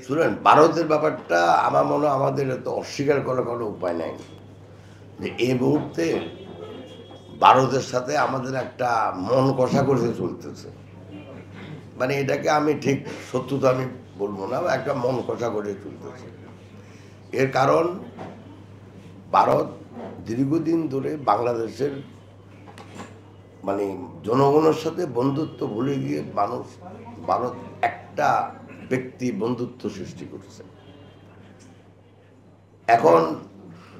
শুনেন, ভারতের ব্যাপারটা আমার মনে হয় আমাদের এত অস্বীকার করার কোনো উপায় নাই। যে এই মুহূর্তে ভারতের সাথে আমাদের একটা মন কষাকষি চলতেছে। মানে এটাকে আমি ঠিক সত্যতা আমি বলবো না, একটা মন কষাকষি চলতেছে। এর কারণ ভারত দীর্ঘদিন ধরে বাংলাদেশের মানে জনগণের সাথে বন্ধুত্ব ভুলে গিয়ে ভারত একটা ব্যক্তি বন্ধুত্ব সৃষ্টি করছে। এখন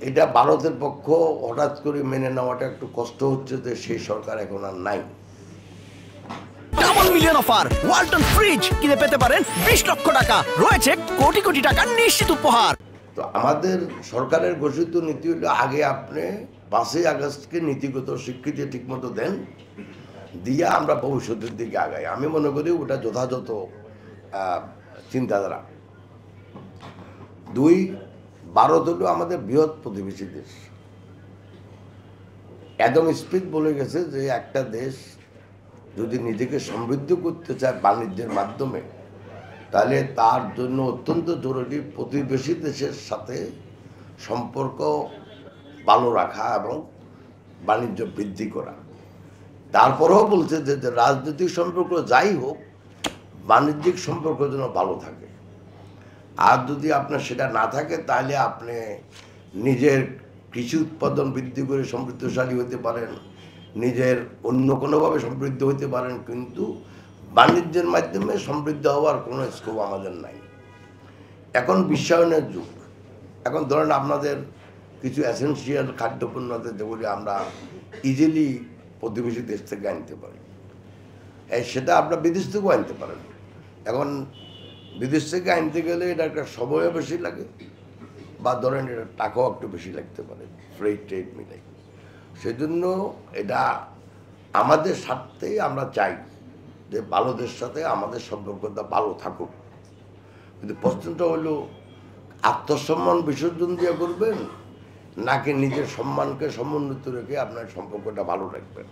এটা ভারতের পক্ষ হঠাৎ করে মেনে নেওয়াটা একটু কষ্ট হচ্ছে যে সেই সরকার এখন আর নাই। Double million offer Walton fridge কিনে পেতে পারেন 20 লক্ষ টাকা, রয়েছে কোটি কোটি টাকার নিশ্চিত উপহার। তো আমাদের সরকারের ঘোষিত নীতি হলো আগে আপনি 5ই আগস্টকে নীতিগত স্বীকৃতি ঠিকমতো দেন, দিয়ে আমরা ভবিষ্যতের দিকে আগাই। আমি মনে করি ওটা যথাযথ চিন্তাধারা। 2, ভারত হলো আমাদের বৃহৎ প্রতিবেশী দেশ। অ্যাডাম স্মিথ বলে গেছে যে একটা দেশ যদি নিজেকে সমৃদ্ধ করতে চায় বাণিজ্যের মাধ্যমে, তাহলে তার জন্য অত্যন্ত জরুরি প্রতিবেশী দেশের সাথে সম্পর্ক ভালো রাখা এবং বাণিজ্য বৃদ্ধি করা। তারপরেও বলছে যে রাজনৈতিক সম্পর্ক যাই হোক, বাণিজ্যিক সম্পর্ক যেন ভালো থাকে। আর যদি আপনার সেটা না থাকে, তাহলে আপনি নিজের কৃষি উৎপাদন বৃদ্ধি করে সমৃদ্ধশালী হতে পারেন, নিজের অন্য কোনোভাবে সমৃদ্ধ হতে পারেন, কিন্তু বাণিজ্যের মাধ্যমে সমৃদ্ধ হওয়ার কোনো স্কোপ আমাদের নাই। এখন বিশ্বায়নের যুগ। এখন ধরেন আপনাদের কিছু এসেনশিয়াল খাদ্যপণ্য আছে যেগুলি আমরা ইজিলি প্রতিবেশী দেশ থেকে আনতে পারি, সেটা আপনার বিদেশ থেকেও আনতে পারেন। এখন বিদেশ থেকে আনতে গেলে এটা একটা সময়ও বেশি লাগে, বা ধরেন এটা টাকাও একটু বেশি লাগতে পারে, ফ্রেট ট্রেড মিলাই। সেজন্য এটা আমাদের স্বার্থেই আমরা চাই যে ভারতের সাথে আমাদের সম্পর্কটা ভালো থাকুক। কিন্তু প্রশ্নটা হলো, আত্মসম্মান বিসর্জন দিয়ে করবেন নাকি নিজের সম্মানকে সমুন্নত রেখে আপনার সম্পর্কটা ভালো রাখবেন?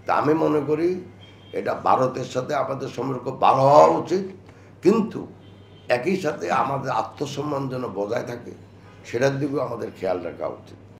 তা আমি মনে করি এটা ভারতের সাথে আমাদের সম্পর্ক ভালো হওয়া উচিত, কিন্তু একই সাথে আমাদের আত্মসম্মান যেন বজায় থাকে সেটার দিকেও আমাদের খেয়াল রাখা উচিত।